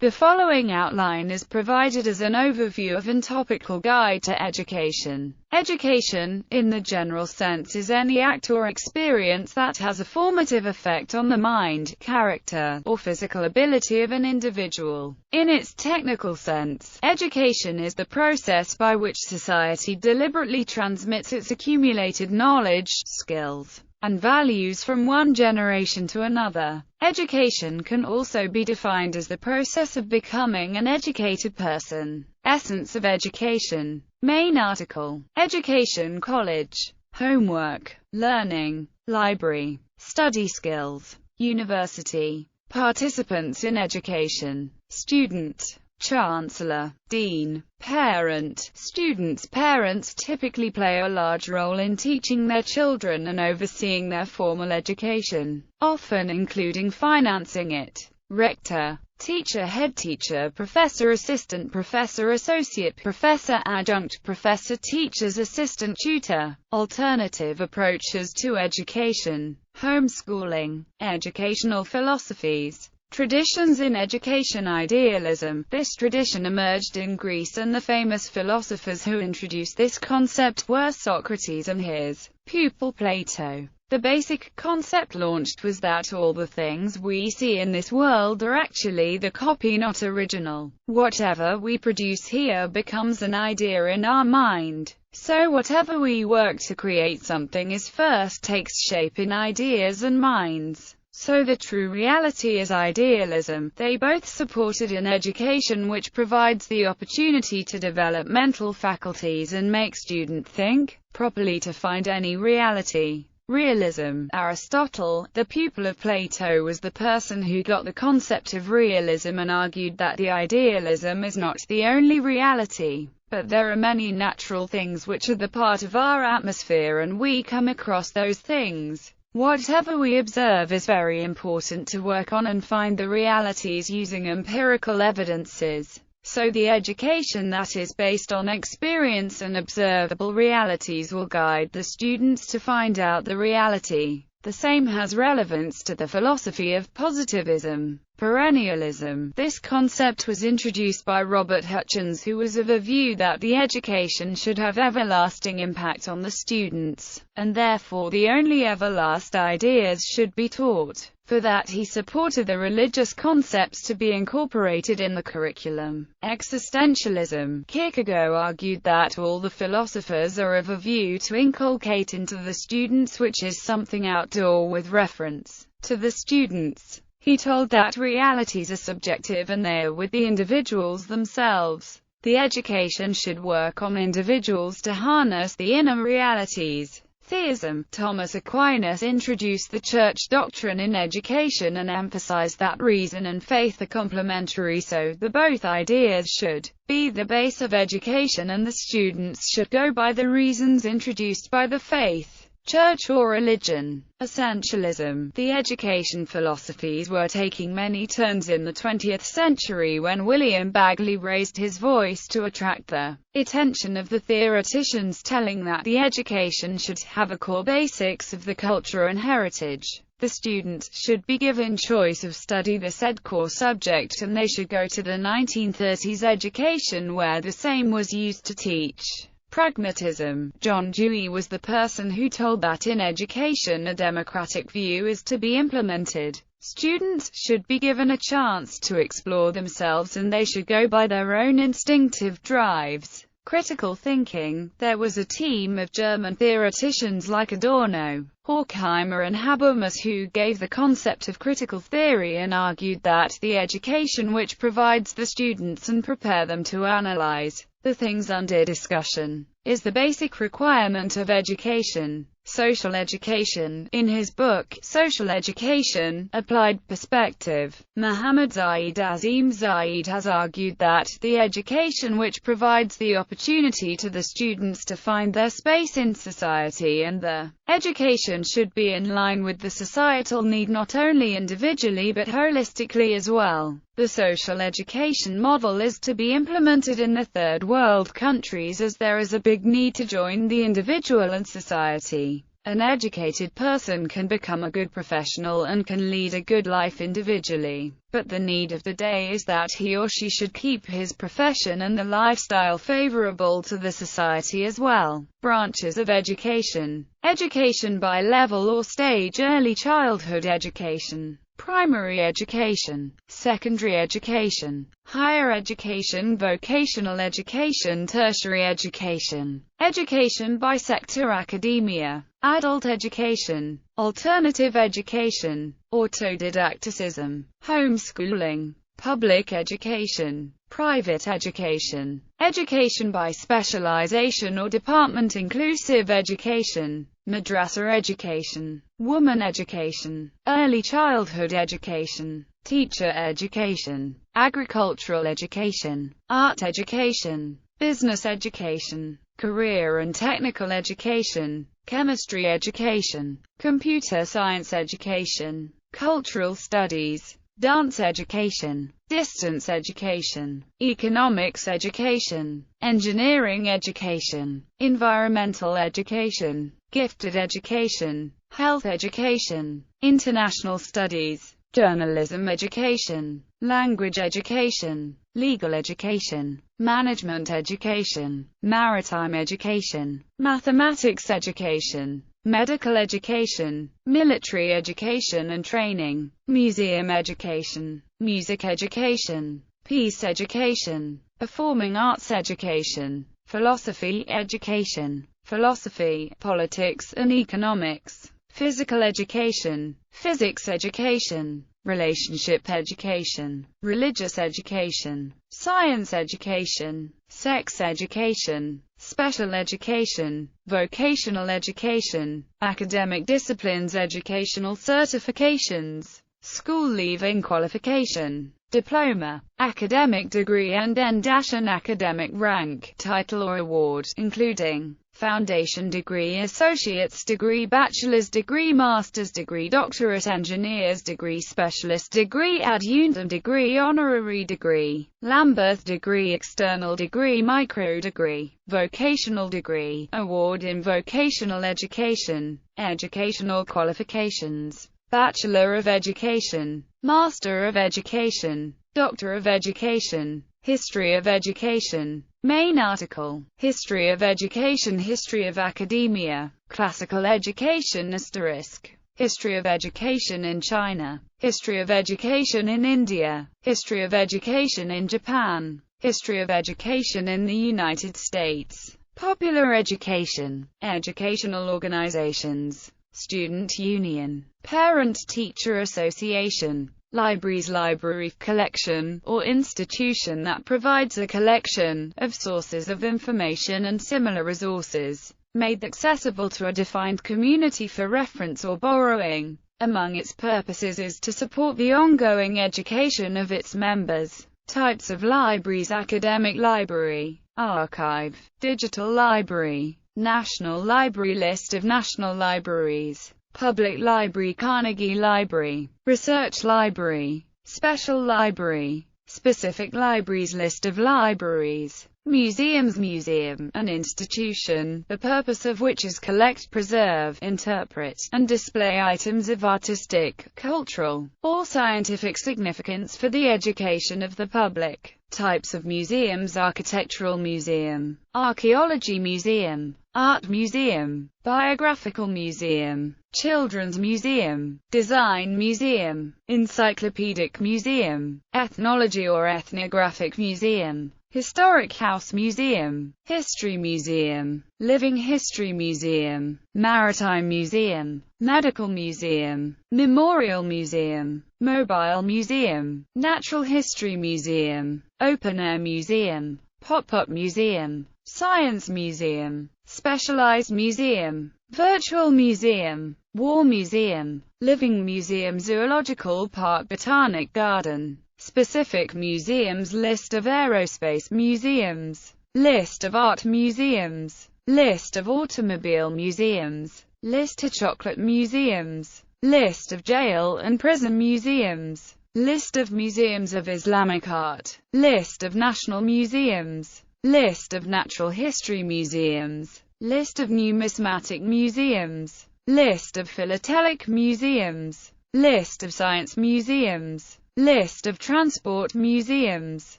The following outline is provided as an overview of and topical guide to education. Education, in the general sense, is any act or experience that has a formative effect on the mind, character, or physical ability of an individual. In its technical sense, education is the process by which society deliberately transmits its accumulated knowledge, skills, and values from one generation to another. Education can also be defined as the process of becoming an educated person. Essence of education. Main article. Education, college, homework, learning, library, study skills, university. Participants in education. Student, chancellor, dean, parent. Students' parents typically play a large role in teaching their children and overseeing their formal education, often including financing it. Rector, teacher, head teacher, professor, assistant professor, associate professor, adjunct professor, teacher's assistant, tutor. Alternative approaches to education. Homeschooling. Educational philosophies. Traditions in education. Idealism. This tradition emerged in Greece, and the famous philosophers who introduced this concept were Socrates and his pupil Plato. The basic concept launched was that all the things we see in this world are actually the copy, not original. Whatever we produce here becomes an idea in our mind. So whatever we work to create something is first takes shape in ideas and minds. So the true reality is idealism. They both supported an education which provides the opportunity to develop mental faculties and make students think properly to find any reality. Realism. Aristotle, the pupil of Plato, was the person who got the concept of realism and argued that the idealism is not the only reality, but there are many natural things which are the part of our atmosphere, and we come across those things. Whatever we observe is very important to work on and find the realities using empirical evidences. So the education that is based on experience and observable realities will guide the students to find out the reality. The same has relevance to the philosophy of positivism. Perennialism. This concept was introduced by Robert Hutchins, who was of a view that the education should have everlasting impact on the students, and therefore the only everlasting ideas should be taught. For that he supported the religious concepts to be incorporated in the curriculum. Existentialism. Kierkegaard argued that all the philosophers are of a view to inculcate into the students which is something outdoor with reference to the students. He told that realities are subjective and they are with the individuals themselves. The education should work on individuals to harness the inner realities. Theism. Thomas Aquinas introduced the church doctrine in education and emphasized that reason and faith are complementary, so the both ideas should be the base of education and the students should go by the reasons introduced by the faith, church or religion. Essentialism. The education philosophies were taking many turns in the 20th century when William Bagley raised his voice to attract the attention of the theoreticians, telling that the education should have a core basics of the culture and heritage. The students should be given choice of study the said core subject, and they should go to the 1930s education where the same was used to teach. Pragmatism. John Dewey was the person who told that in education a democratic view is to be implemented. Students should be given a chance to explore themselves and they should go by their own instinctive drives. Critical thinking. There was a team of German theoreticians like Adorno, Horkheimer and Habermas who gave the concept of critical theory and argued that the education which provides the students and prepare them to analyze the things under discussion is the basic requirement of education. Social education. In his book, Social Education, Applied Perspective, Muhammad Zaid Azim Zaid has argued that the education which provides the opportunity to the students to find their space in society and the education should be in line with the societal need not only individually but holistically as well. The social education model is to be implemented in the third world countries as there is a big need to join the individual and society An educated person can become a good professional and can lead a good life individually, but the need of the day is that he or she should keep his profession and the lifestyle favorable to the society as well. Branches of education. Education by level or stage: early childhood education, primary education, secondary education, higher education, vocational education, tertiary education. Education by sector: academia, adult education, alternative education, autodidacticism, homeschooling, public education, private education. Education by specialization or department: inclusive education, madrasa education, woman education, early childhood education, teacher education, agricultural education, art education, business education, career and technical education, chemistry education, computer science education, cultural studies, dance education, distance education, economics education, engineering education, environmental education, gifted education, health education, international studies, journalism education, language education, legal education, management education, maritime education, mathematics education, medical education, military education and training, museum education, music education, peace education, performing arts education, philosophy education, philosophy, politics and economics, physical education, physics education, relationship education, religious education, science education, sex education, special education, vocational education, academic disciplines, educational certifications, school leaving qualification, diploma, academic degree and an academic rank, title or award, including foundation degree, associate's degree, bachelor's degree, master's degree, doctorate, engineer's degree, specialist degree, adjunct degree, honorary degree, Lambeth degree, external degree, micro degree, vocational degree, award in vocational education, educational qualifications, Bachelor of Education, Master of Education, Doctor of Education, History of Education. Main article: History of Education, History of Academia, Classical Education *, History of Education in China, History of Education in India, History of Education in Japan, History of Education in the United States, Popular Education, Educational Organizations, Student Union, Parent-Teacher Association. Libraries: library collection, or institution that provides a collection of sources of information and similar resources, made accessible to a defined community for reference or borrowing. Among its purposes is to support the ongoing education of its members. Types of libraries: academic library, archive, digital library, National Library. List of national libraries: Public Library, Carnegie Library, Research Library, Special Library, Specific Libraries. List of libraries. Museums: museum, an institution, the purpose of which is collect, preserve, interpret, and display items of artistic, cultural, or scientific significance for the education of the public. Types of museums: architectural museum, archaeology museum, art museum, biographical museum, children's museum, design museum, encyclopedic museum, ethnology or ethnographic museum, historic house museum, history museum, living history museum, maritime museum, medical museum, memorial museum, mobile museum, natural history museum, open-air museum, pop-up museum, science museum, specialized museum, virtual museum, war museum, living museum, zoological park, botanic garden. Specific museums: list of aerospace museums, list of art museums, list of automobile museums, list of chocolate museums, list of jail and prison museums, list of museums of Islamic art, list of national museums, list of natural history museums, list of numismatic museums, List of philatelic museums. List of science museums. List of transport museums.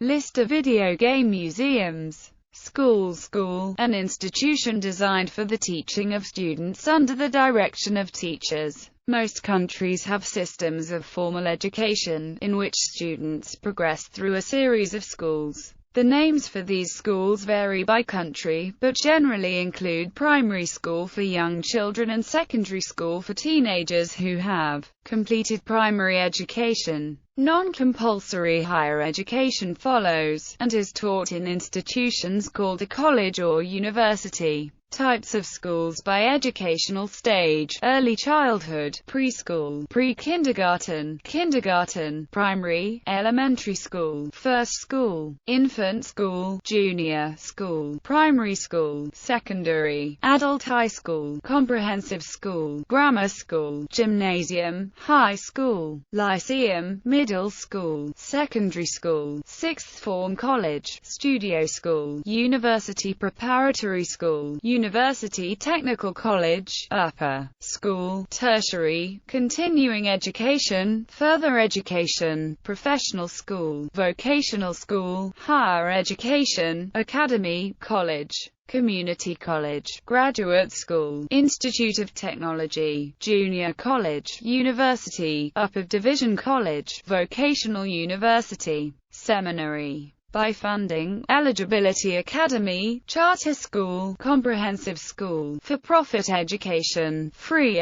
List of video game museums. School, an institution designed for the teaching of students under the direction of teachers. Most countries have systems of formal education, in which students progress through a series of schools. The names for these schools vary by country, but generally include primary school for young children and secondary school for teenagers who have completed primary education. Non-compulsory higher education follows, and is taught in institutions called a college or university. Types of schools by educational stage: early childhood, preschool, pre-kindergarten, kindergarten, primary, elementary school, first school, infant school, junior school, primary school, secondary, adult high school, comprehensive school, grammar school, gymnasium, high school, lyceum, middle school, secondary school, sixth form, college, studio school, university preparatory school, university technical college, upper school, tertiary, continuing education, further education, professional school, vocational school, higher education, academy, college, community college, graduate school, institute of technology, junior college, university, upper division college, vocational university, seminary. By funding, eligibility, academy, charter school, comprehensive school, for-profit education, free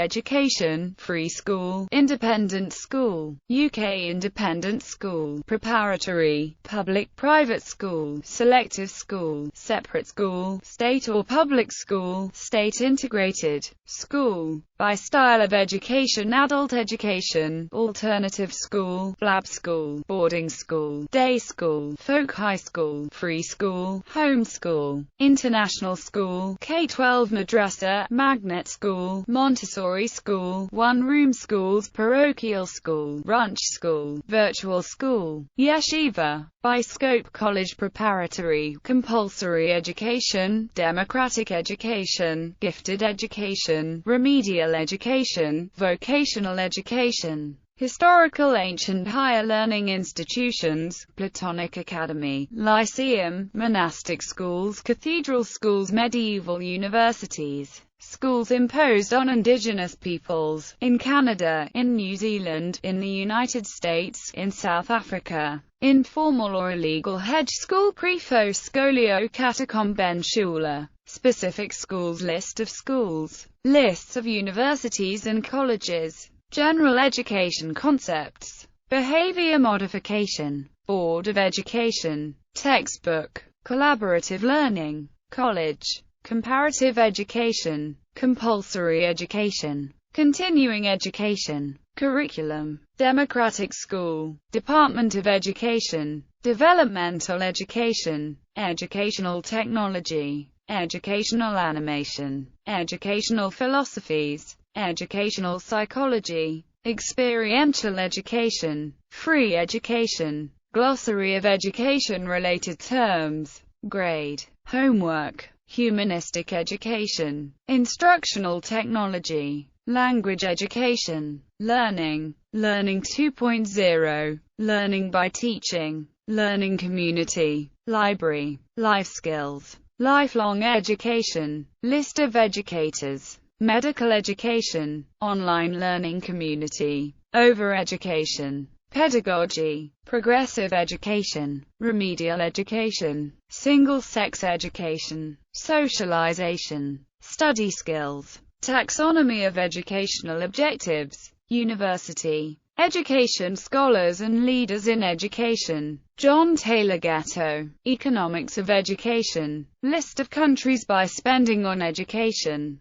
school, independent school, UK independent school, preparatory, public-private school, selective school, separate school, state or public school, state integrated school. By style of education: adult education, alternative school, flap school, boarding school, day school, folk high school, free school, home school, international school, K-12 madrasa, magnet school, Montessori school, one-room schools, parochial school, ranch school, virtual school, yeshiva. By scope: college, preparatory, compulsory education, democratic education, gifted education, remedial education, vocational education. Historical: ancient higher learning institutions, Platonic academy, lyceum, monastic schools, cathedral schools, medieval universities. Schools imposed on indigenous peoples, in Canada, in New Zealand, in the United States, in South Africa. Informal or illegal: hedge school, prefo scolio, catacomben schule. Specific schools: list of schools, lists of universities and colleges. General education concepts: behavior modification, board of education, textbook, collaborative learning, college, comparative education, compulsory education, continuing education, curriculum, democratic school, Department of Education, developmental education, educational technology, educational animation, educational philosophies, educational psychology, experiential education, free education, glossary of education-related terms, grade, homework, humanistic education, instructional technology, language education, learning, learning 2.0, learning by teaching, learning community, library, life skills, lifelong education, list of educators, medical education, online learning community, over-education, pedagogy, progressive education, remedial education, single-sex education, socialization, study skills, taxonomy of educational objectives, university, education, scholars and leaders in education, John Taylor Gatto, economics of education, list of countries by spending on education.